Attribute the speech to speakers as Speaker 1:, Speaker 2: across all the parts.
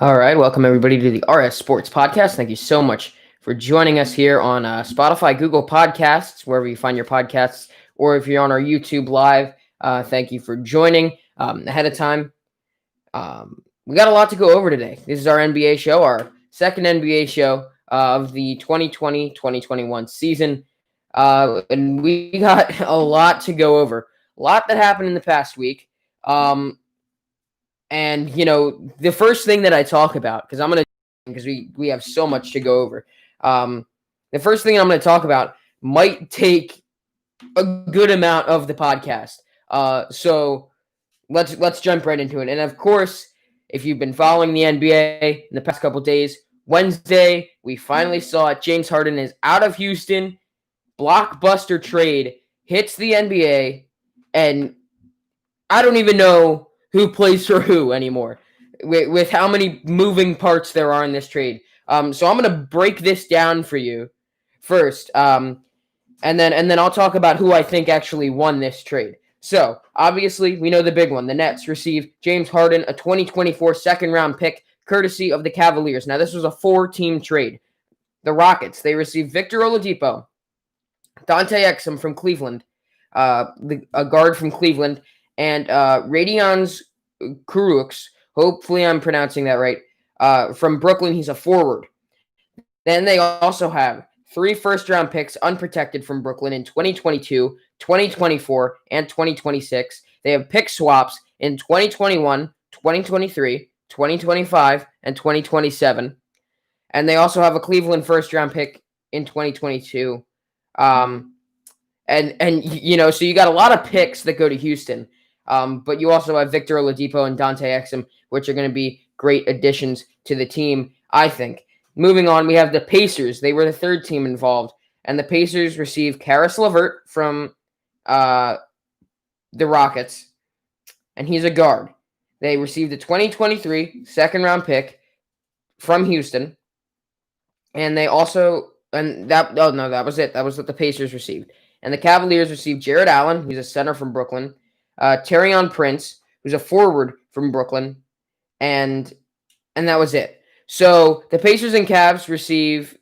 Speaker 1: All right, welcome everybody to the RS Sports Podcast. Thank you so much for joining us here on Spotify, Google Podcasts, wherever you find your podcasts, or if you're on our YouTube live. Thank you for joining ahead of time. We got a lot to go over today. This is our NBA show, our second NBA show of the 2020-2021 season, and we got a lot to go over. A lot that happened in the past week. And, the first thing that I talk about, because we have so much to go over. The first thing I'm going to talk about might take a good amount of the podcast. So let's jump right into it. And of course, if you've been following the NBA in the past couple days, Wednesday, we finally saw it. James Harden is out of Houston. Blockbuster Trade hits the NBA, and I don't even know who plays for who anymore with how many moving parts there are in this trade. So I'm going to break this down for you first. And then I'll talk about who I think actually won this trade. So obviously we know the big one. The Nets received James Harden, a 2024 second round pick, courtesy of the Cavaliers. Now this was a 4-team trade. The Rockets, they received Victor Oladipo, Dante Exum from Cleveland, a guard from Cleveland, and Radions Kurucs, hopefully I'm pronouncing that right, from Brooklyn. He's a forward. Then they also have 3 first-round picks unprotected from Brooklyn in 2022, 2024, and 2026. They have pick swaps in 2021, 2023, 2025, and 2027. And they also have a Cleveland first-round pick in 2022. So you got a lot of picks that go to Houston. But you also have Victor Oladipo and Dante Exum, which are going to be great additions to the team, I think. Moving on, we have the Pacers. They were the third team involved, and the Pacers received Karis LeVert from the Rockets, and he's a guard. They received a 2023 second-round pick from Houston, and they also that was it. That was what the Pacers received. And the Cavaliers received Jared Allen, who's a center from Brooklyn, Taurean Prince, who's a forward from Brooklyn, and that was it. So the Pacers and Cavs receive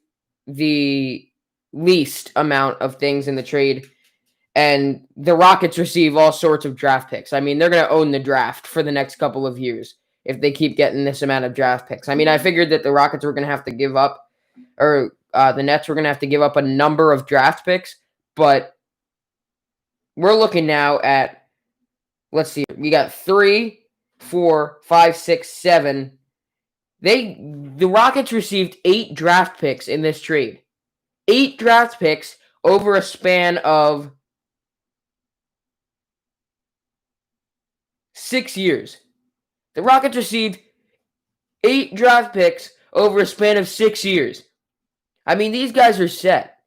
Speaker 1: the least amount of things in the trade, and the Rockets receive all sorts of draft picks. I mean, they're going to own the draft for the next couple of years if they keep getting this amount of draft picks. I mean, I figured that the Rockets were going to have to give up, or the Nets were going to have to give up a number of draft picks, but we're looking now at, let's see, we got 3, 4, 5, 6, 7. The Rockets received 8 draft picks in this trade. 8 draft picks over a span of 6 years. The Rockets received 8 draft picks over a span of 6 years. I mean, these guys are set.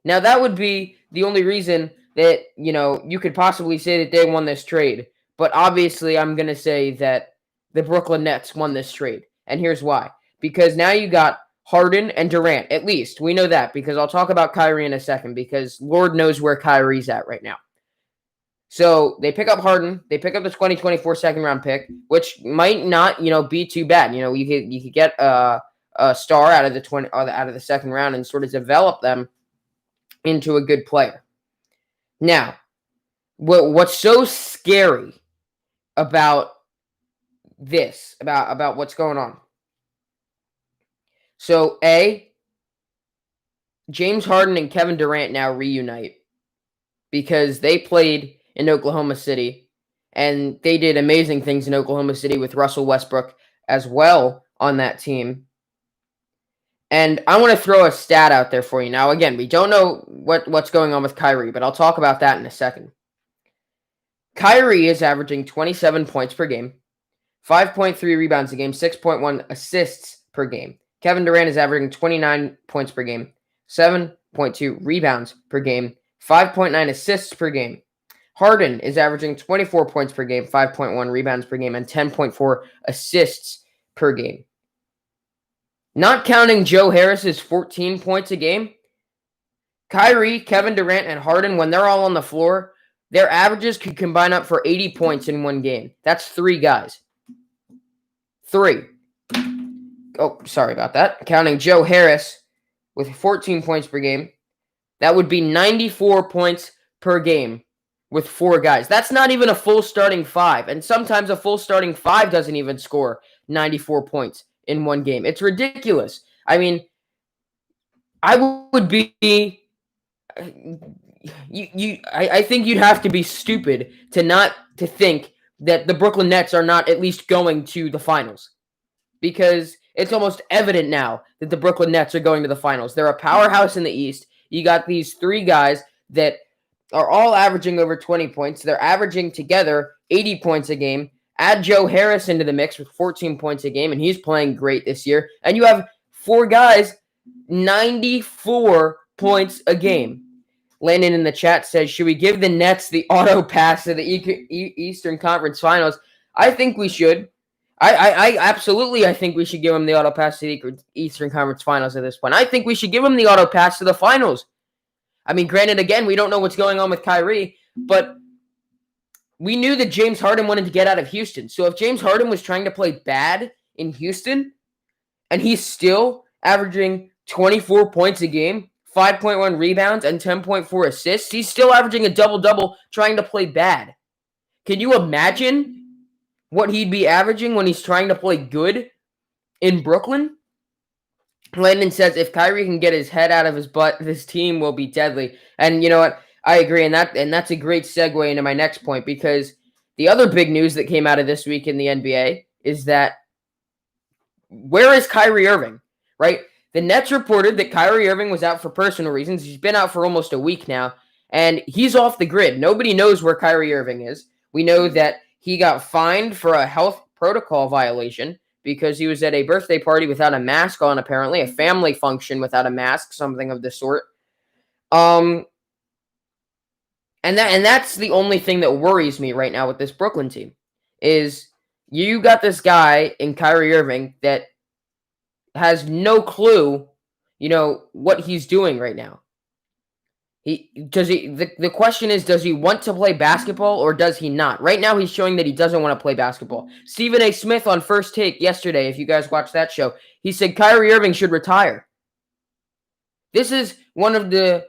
Speaker 1: Now, that would be the only reason that, you could possibly say that they won this trade. But obviously, I'm going to say that the Brooklyn Nets won this trade. And here's why. Because now you got Harden and Durant. At least, we know that. Because I'll talk about Kyrie in a second. Because Lord knows where Kyrie's at right now. So, they pick up Harden. They pick up the 2024 second-round pick. Which might not, be too bad. You could get a star out of the second round and sort of develop them into a good player. Now, what's so scary about this, about what's going on? So, James Harden and Kevin Durant now reunite because they played in Oklahoma City, and they did amazing things in Oklahoma City with Russell Westbrook as well on that team. And I want to throw a stat out there for you. Now, again, we don't know what's going on with Kyrie, but I'll talk about that in a second. Kyrie is averaging 27 points per game, 5.3 rebounds a game, 6.1 assists per game. Kevin Durant is averaging 29 points per game, 7.2 rebounds per game, 5.9 assists per game. Harden is averaging 24 points per game, 5.1 rebounds per game, and 10.4 assists per game. Not counting Joe Harris's 14 points a game, Kyrie, Kevin Durant, and Harden, when they're all on the floor, their averages could combine up for 80 points in one game. That's 3 guys. 3. sorry about that. Counting Joe Harris with 14 points per game, that would be 94 points per game with 4 guys. That's not even a full starting 5. And sometimes a full starting 5 doesn't even score 94 points in one game. It's ridiculous. I mean, I would be I think you'd have to be stupid to think that the Brooklyn Nets are not at least going to the finals, because it's almost evident now that the Brooklyn Nets are going to the finals. They're a powerhouse in the East. You got these 3 guys that are all averaging over 20 points. They're averaging together 80 points a game. Add Joe Harris into the mix with 14 points a game, and he's playing great this year. And you have 4 guys, 94 points a game. Landon in the chat says, should we give the Nets the auto pass to the Eastern Conference Finals? I think we should. I absolutely, I think we should give them the auto pass to the Eastern Conference Finals at this point. I think we should give them the auto pass to the finals. I mean, granted, again, we don't know what's going on with Kyrie, but we knew that James Harden wanted to get out of Houston. So if James Harden was trying to play bad in Houston, and he's still averaging 24 points a game, 5.1 rebounds, and 10.4 assists, he's still averaging a double-double trying to play bad. Can you imagine what he'd be averaging when he's trying to play good in Brooklyn? Landon says, if Kyrie can get his head out of his butt, this team will be deadly. And you know what? I agree, and that's a great segue into my next point, because the other big news that came out of this week in the NBA is that where is Kyrie Irving, right? The Nets reported that Kyrie Irving was out for personal reasons. He's been out for almost a week now, and he's off the grid. Nobody knows where Kyrie Irving is. We know that he got fined for a health protocol violation because he was at a birthday party without a mask on, apparently, a family function without a mask, something of the sort. And that's the only thing that worries me right now with this Brooklyn team, is you got this guy in Kyrie Irving that has no clue, what he's doing right now. The question is, does he want to play basketball or does he not? Right now, he's showing that he doesn't want to play basketball. Stephen A. Smith on First Take yesterday, if you guys watched that show, he said Kyrie Irving should retire. This is one of the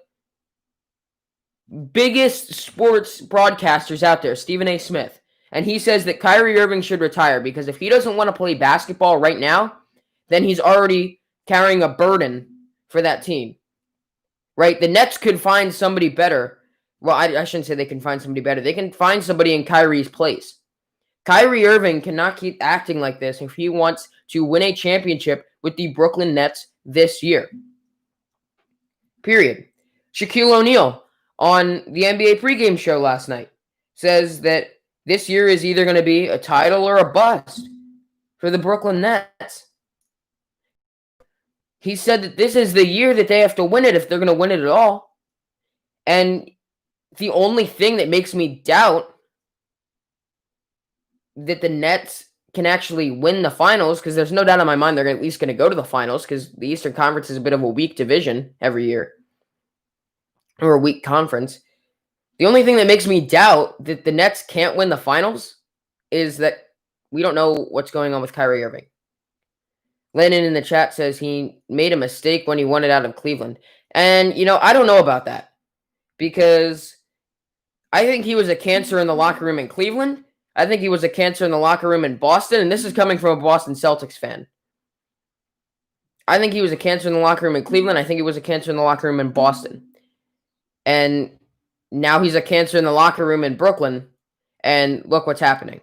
Speaker 1: biggest sports broadcasters out there, Stephen A. Smith. And he says that Kyrie Irving should retire because if he doesn't want to play basketball right now, then he's already carrying a burden for that team. Right? The Nets could find somebody better. Well, I shouldn't say they can find somebody better. They can find somebody in Kyrie's place. Kyrie Irving cannot keep acting like this if he wants to win a championship with the Brooklyn Nets this year. Period. Shaquille O'Neal on the NBA pregame show last night says that this year is either going to be a title or a bust for the Brooklyn Nets. He said that this is the year that they have to win it if they're going to win it at all. And the only thing that makes me doubt that the Nets can actually win the finals, because there's no doubt in my mind they're at least going to go to the finals, because the Eastern Conference is a bit of a weak division every year, or a weak conference. The only thing that makes me doubt that the Nets can't win the finals is that we don't know what's going on with Kyrie Irving. Lennon in the chat says he made a mistake when he wanted out of Cleveland. And, I don't know about that, because I think he was a cancer in the locker room in Cleveland. I think he was a cancer in the locker room in Boston, and this is coming from a Boston Celtics fan. I think he was a cancer in the locker room in Cleveland. I think he was a cancer in the locker room in Boston. And now he's a cancer in the locker room in Brooklyn, and look what's happening.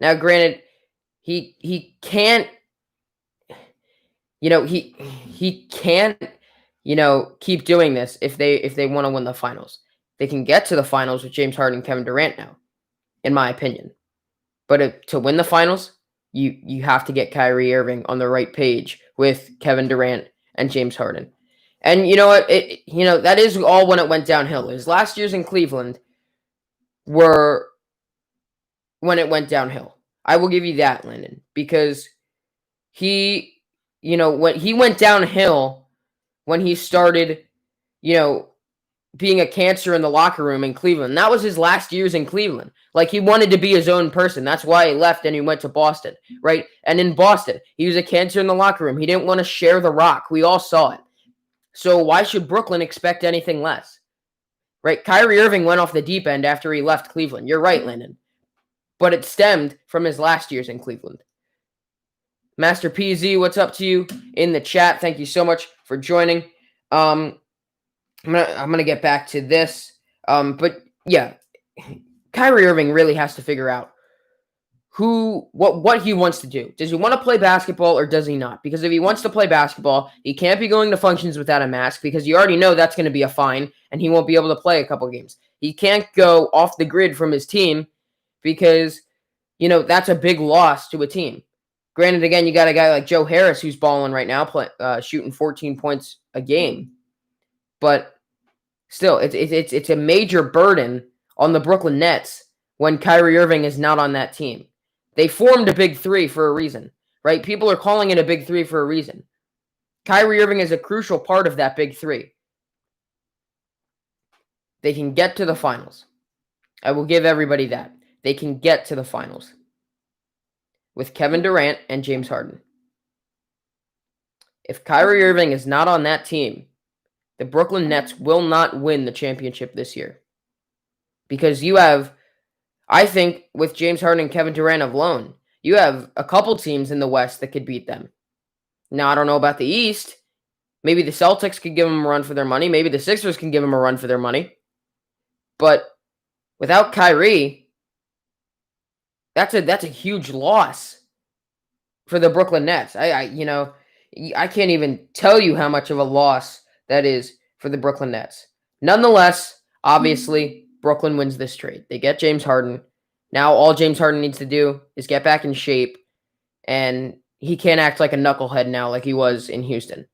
Speaker 1: Now, granted, he can't, he can't, keep doing this if they want to win the finals. They can get to the finals with James Harden and Kevin Durant now, in my opinion. But to win the finals, you have to get Kyrie Irving on the right page with Kevin Durant and James Harden. And you know what? That is all when it went downhill. His last years in Cleveland were when it went downhill. I will give you that, Landon, because when he went downhill, when he started, being a cancer in the locker room in Cleveland. That was his last years in Cleveland. Like, he wanted to be his own person. That's why he left and he went to Boston, right? And in Boston, he was a cancer in the locker room. He didn't want to share the rock. We all saw it. So why should Brooklyn expect anything less? Right? Kyrie Irving went off the deep end after he left Cleveland. You're right, Landon. But it stemmed from his last years in Cleveland. Master PZ, what's up to you in the chat? Thank you so much for joining. I'm gonna get back to this. But yeah, Kyrie Irving really has to figure out what he wants to do. Does he want to play basketball or does he not? Because if he wants to play basketball, he can't be going to functions without a mask because you already know that's going to be a fine and he won't be able to play a couple games. He can't go off the grid from his team because, that's a big loss to a team. Granted, again, you got a guy like Joe Harris who's balling right now, shooting 14 points a game. But still, it's a major burden on the Brooklyn Nets when Kyrie Irving is not on that team. They formed a big three for a reason, right? People are calling it a big three for a reason. Kyrie Irving is a crucial part of that big three. They can get to the finals. I will give everybody that. They can get to the finals with Kevin Durant and James Harden. If Kyrie Irving is not on that team, the Brooklyn Nets will not win the championship this year. Because you have, I think, with James Harden and Kevin Durant alone, you have a couple teams in the West that could beat them. Now, I don't know about the East. Maybe the Celtics could give them a run for their money. Maybe the Sixers can give them a run for their money. But without Kyrie, that's a huge loss for the Brooklyn Nets. I can't even tell you how much of a loss that is for the Brooklyn Nets. Nonetheless, obviously, Brooklyn wins this trade. They get James Harden. Now all James Harden needs to do is get back in shape, and he can't act like a knucklehead now like he was in Houston.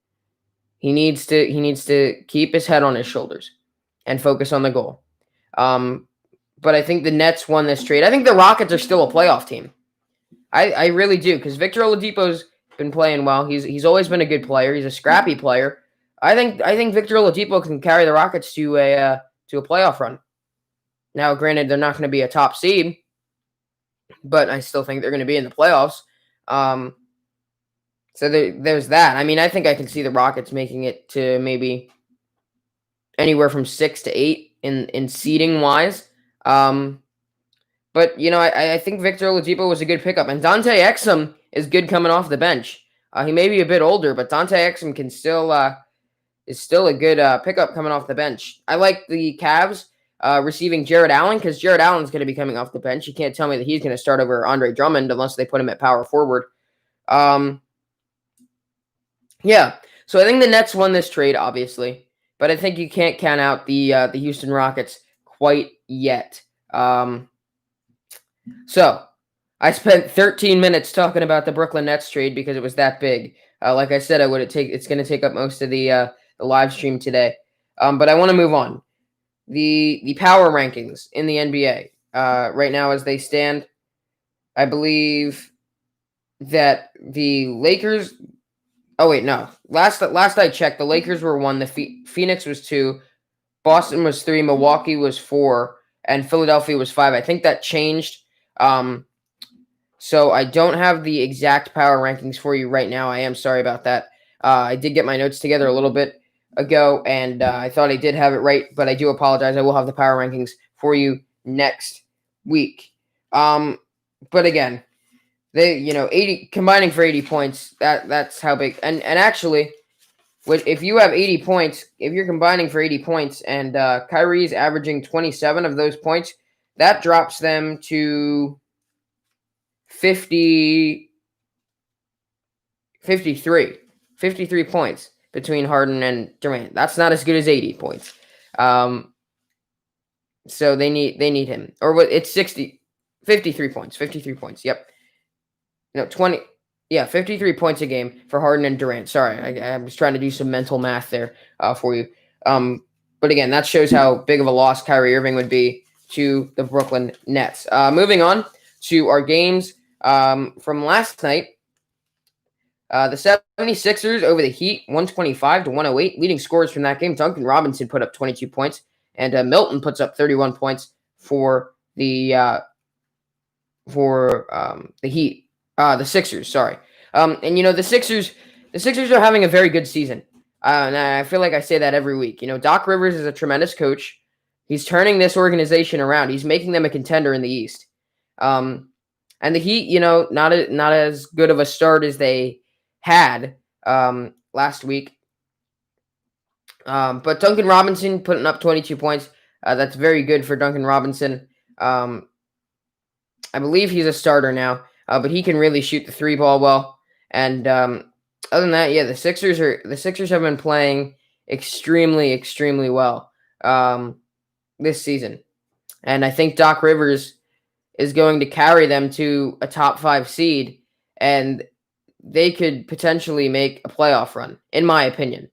Speaker 1: He needs to keep his head on his shoulders and focus on the goal. But I think the Nets won this trade. I think the Rockets are still a playoff team. I really do, because Victor Oladipo's been playing well. He's always been a good player. He's a scrappy player. I think Victor Oladipo can carry the Rockets to a playoff run. Now, granted, they're not going to be a top seed, but I still think they're going to be in the playoffs. So there's that. I mean, I think I can see the Rockets making it to maybe anywhere from 6 to 8 in seeding wise. But I think Victor Oladipo was a good pickup, and Dante Exum is good coming off the bench. He may be a bit older, but Dante Exum can is still a good pickup coming off the bench. I like the Cavs receiving Jared Allen because Jared Allen's going to be coming off the bench. You can't tell me that he's going to start over Andre Drummond unless they put him at power forward. Yeah, so I think the Nets won this trade, obviously, but I think you can't count out the Houston Rockets quite yet. So I spent 13 minutes talking about the Brooklyn Nets trade because it was that big. Like I said, it's going to take up most of the live stream today. But I want to move on. The power rankings in the NBA right now as they stand, I believe that the Lakers. Oh wait, no. Last I checked, the Lakers were 1, the Phoenix was 2, Boston was 3, Milwaukee was 4, and Philadelphia was 5. I think that changed. So I don't have the exact power rankings for you right now. I am sorry about that. I did get my notes together a little bit ago, and I thought I did have it right, but I do apologize. I will have the power rankings for you next week. But again, they 80 combining for 80 points. That's how big. And actually, if you have 80 points, if you're combining for 80 points, and Kyrie's averaging 27 of those points, that drops them to 53 points between Harden and Durant. That's not as good as 80 points. So they need him. Or it's 53 points. 53 points. Yep. No, 20. Yeah, 53 points a game for Harden and Durant. Sorry, I was trying to do some mental math there for you. But again, that shows how big of a loss Kyrie Irving would be to the Brooklyn Nets. Moving on to our games from last night. The 76ers over the Heat, 125-108. Leading scorers from that game, Duncan Robinson put up 22 points. And Milton puts up 31 points for the Heat, the Sixers. Sorry, and the Sixers are having a very good season, and I feel like I say that every week. Doc Rivers is a tremendous coach. He's turning this organization around. He's making them a contender in the East. And the Heat, not as good of a start as they had last week. But Duncan Robinson putting up 22 points. That's very good for Duncan Robinson. I believe he's a starter now, but he can really shoot the three ball well. And other than that, yeah, the Sixers have been playing extremely, extremely well this season. And I think Doc Rivers is going to carry them to a top 5 seed, and they could potentially make a playoff run, in my opinion.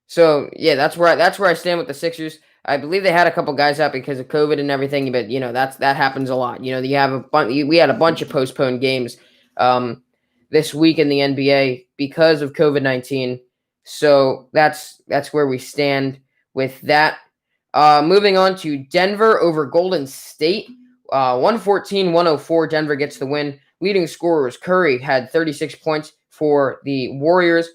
Speaker 1: So yeah, that's where I stand with the Sixers. I believe they had a couple guys out because of COVID and everything, but that happens a lot. We had a bunch of postponed games this week in the NBA because of COVID-19. So that's where we stand with that. Moving on to Denver over Golden State. 114-104. Denver gets the win. Leading scorers, Curry had 36 points for the Warriors.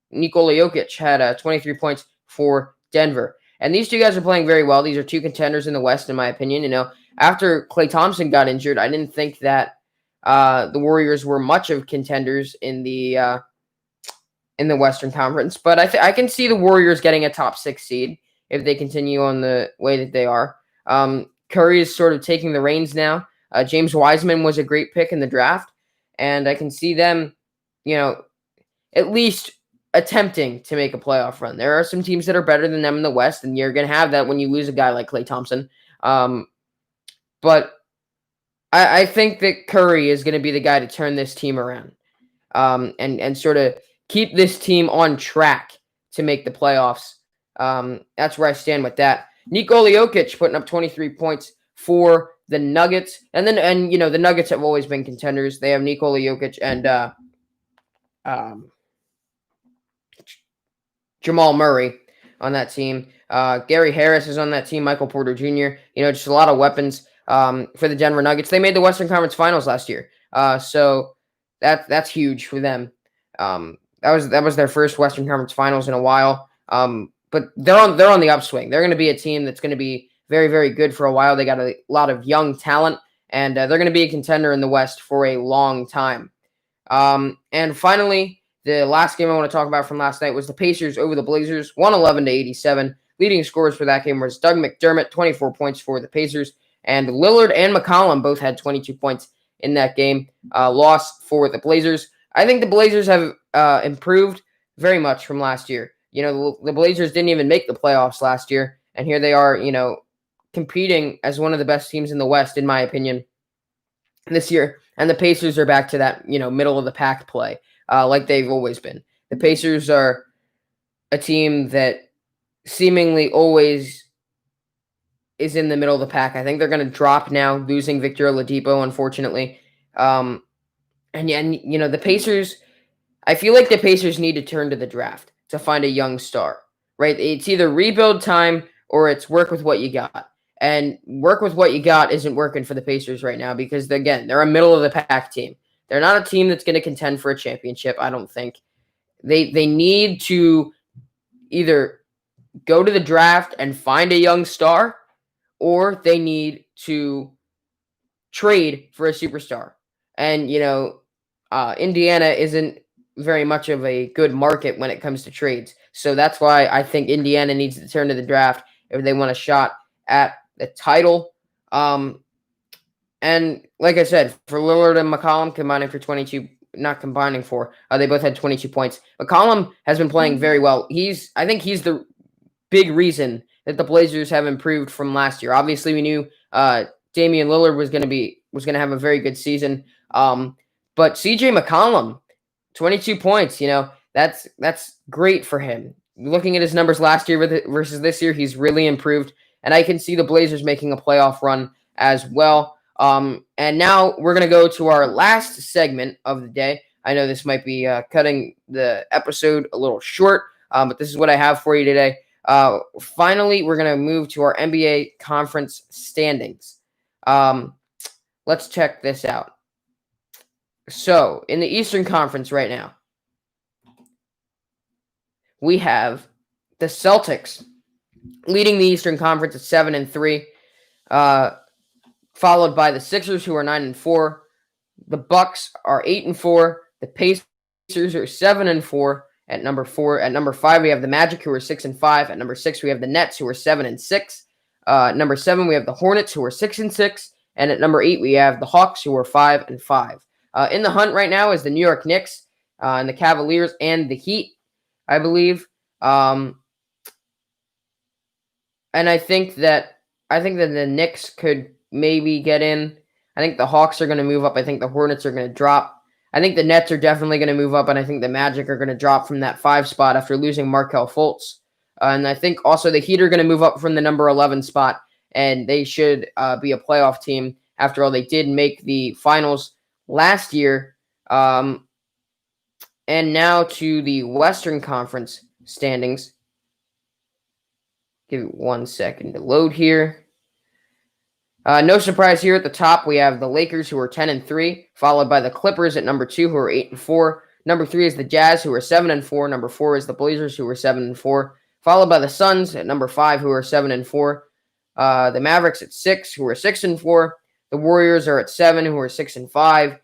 Speaker 1: Nikola Jokic had 23 points for Denver. And these two guys are playing very well. These are two contenders in the West, in my opinion. After Klay Thompson got injured, I didn't think that the Warriors were much of contenders in the Western Conference. But I can see the Warriors getting a top 6 seed if they continue on the way that they are. Curry is sort of taking the reins now. James Wiseman was a great pick in the draft, and I can see them, at least attempting to make a playoff run. There are some teams that are better than them in the West, and you're going to have that when you lose a guy like Klay Thompson. But I think that Curry is going to be the guy to turn this team around and sort of keep this team on track to make the playoffs. That's where I stand with that. Nikola Jokic putting up 23 points for the Nuggets. And the Nuggets have always been contenders. They have Nikola Jokic and Jamal Murray on that team. Gary Harris is on that team. Michael Porter Jr. Just a lot of weapons for the Denver Nuggets. They made the Western Conference Finals last year. So that's huge for them. That was their first Western Conference Finals in a while. But they're on the upswing. They're going to be a team that's going to be very, very good for a while. They got a lot of young talent, and they're going to be a contender in the West for a long time. And finally, the last game I want to talk about from last night was the Pacers over the Blazers, 111-87. Leading scorers for that game was Doug McDermott, 24 points for the Pacers, and Lillard and McCollum both had 22 points in that game. Loss for the Blazers. I think the Blazers have improved very much from last year. The Blazers didn't even make the playoffs last year, and here they are, competing as one of the best teams in the West, in my opinion, this year. And the Pacers are back to that, middle of the pack play, like they've always been. The Pacers are a team that seemingly always is in the middle of the pack. I think they're going to drop now, losing Victor Oladipo, unfortunately. The Pacers, I feel like the Pacers need to turn to the draft to find a young star, right? It's either rebuild time or it's work with what you got. And work with what you got isn't working for the Pacers right now because, again, they're a middle-of-the-pack team. They're not a team that's going to contend for a championship, I don't think. They need to either go to the draft and find a young star, or they need to trade for a superstar. And, Indiana isn't very much of a good market when it comes to trades. So that's why I think Indiana needs to turn to the draft if they want a shot at the title. And like I said, for Lillard and McCollum combining for 22, not combining for, they both had 22 points. McCollum has been playing very well. I think he's the big reason that the Blazers have improved from last year. Obviously, we knew Damian Lillard was going to have a very good season. But CJ McCollum, 22 points, that's great for him. Looking at his numbers last year versus this year, he's really improved. And I can see the Blazers making a playoff run as well. And now we're going to go to our last segment of the day. I know this might be cutting the episode a little short, But this is what I have for you today. Finally, we're going to move to our NBA conference standings. Let's check this out. So, in the Eastern Conference right now, we have the Celtics leading the Eastern Conference at 7-3, followed by the Sixers, who are 9-4. The Bucks are 8-4. The Pacers are 7-4 at number 4. At number 5, we have the Magic, who are 6-5. At number 6, we have the Nets, who are 7-6. At number 7, we have the Hornets, who are 6-6. And at number 8, we have the Hawks, who are 5-5. In the hunt right now is the New York Knicks and the Cavaliers and the Heat, I believe. And I think that the Knicks could maybe get in. I think the Hawks are going to move up. I think the Hornets are going to drop. I think the Nets are definitely going to move up, and I think the Magic are going to drop from that 5 spot after losing Markelle Fultz. And I think also the Heat are going to move up from the number 11 spot, and they should be a playoff team. After all, they did make the finals last year. And now to the Western Conference standings. Give it 1 second to load here. No surprise here at the top. We have the Lakers, who are 10-3, followed by the Clippers at number 2, who are 8-4. Number 3 is the Jazz, who are 7-4. Number 4 is the Blazers, who are 7-4, followed by the Suns at number 5, who are 7-4. The Mavericks at 6, who are 6-4. The Warriors are at 7, who are 6-5.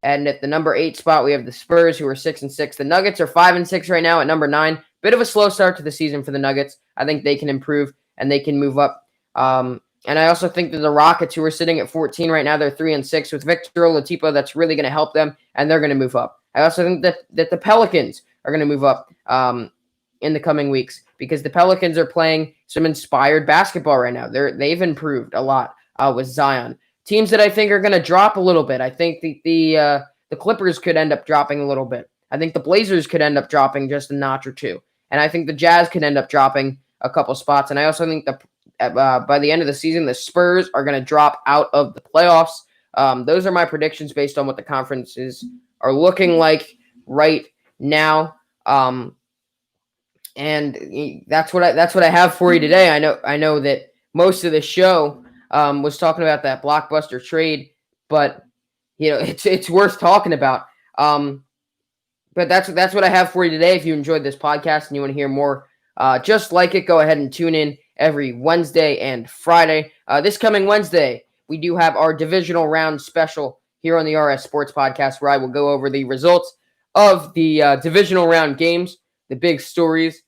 Speaker 1: And at the number 8 spot, we have the Spurs, who are 6-6. The Nuggets are 5-6 right now at number 9. Bit of a slow start to the season for the Nuggets. I think they can improve and they can move up. And I also think that the Rockets, who are sitting at 14 right now, they're 3-6 with Victor Oladipo. That's really going to help them, and they're going to move up. I also think that the Pelicans are going to move up in the coming weeks because the Pelicans are playing some inspired basketball right now. They've improved a lot with Zion. Teams that I think are going to drop a little bit. I think the Clippers could end up dropping a little bit. I think the Blazers could end up dropping just a notch or two, and I think the Jazz could end up dropping a couple spots. And I also think by the end of the season, the Spurs are going to drop out of the playoffs. Those are my predictions based on what the conferences are looking like right now. And that's what I have for you today. I know that most of the show was talking about that Blockbuster trade, but it's worth talking about. But that's what I have for you today. If you enjoyed this podcast and you want to hear more, just like it, go ahead and tune in every Wednesday and Friday. This coming Wednesday, we do have our divisional round special here on the RS Sports Podcast, where I will go over the results of the divisional round games, the big stories,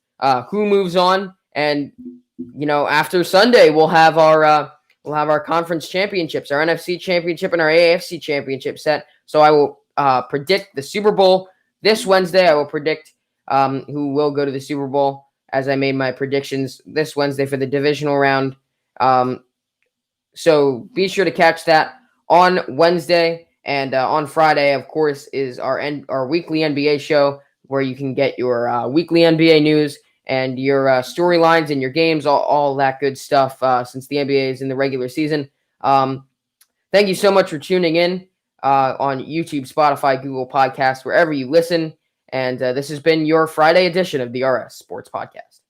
Speaker 1: who moves on, and after Sunday we'll have our conference championships, our NFC championship and our AFC championship set. So I will predict the Super Bowl this Wednesday. I will predict who will go to the Super Bowl, as I made my predictions this Wednesday for the divisional round. So be sure to catch that on Wednesday. And on Friday, of course, is our weekly NBA show, where you can get your weekly NBA news and your storylines and your games, all that good stuff, since the NBA is in the regular season. Thank you so much for tuning in on YouTube, Spotify, Google Podcasts, wherever you listen. And this has been your Friday edition of the RS Sports Podcast.